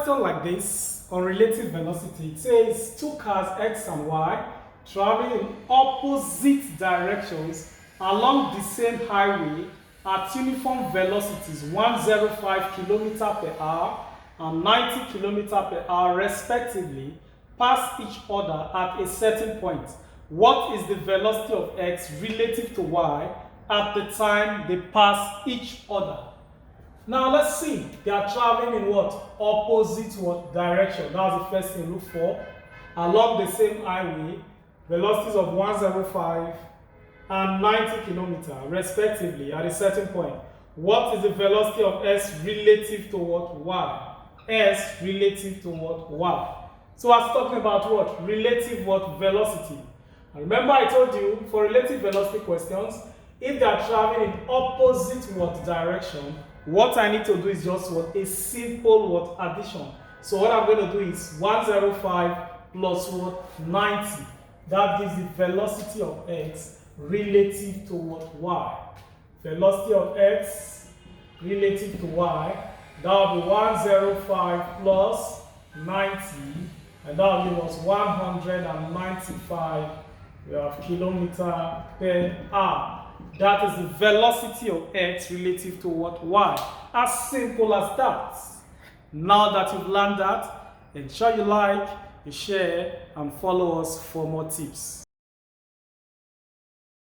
question like this on relative velocity. It says two cars X and Y traveling in opposite directions along the same highway at uniform velocities 105 km per hour and 90 km per hour respectively pass each other at a certain point. What is the velocity of X relative to Y at the time they pass each other? Now let's see. They are traveling in what? Opposite what direction? That's the first thing look for. Along the same highway, velocities of 105 and 90 km respectively at a certain point. What is the velocity of S relative to what? Y. S relative to what? Y. So I was talking about what? Relative what? Velocity. And remember I told you for relative velocity questions, if they are traveling in opposite what direction, what I need to do is just what? A simple what? Addition. So what I'm going to do is 105 plus what? 90. That gives the velocity of X relative to what? Y. Velocity of X relative to Y. That will be 105 plus 90. And that will give us 195 kilometer per hour. That is the velocity of X relative to what? Y. As simple as that. Now that you've learned that, ensure you like, you share, and follow us for more tips.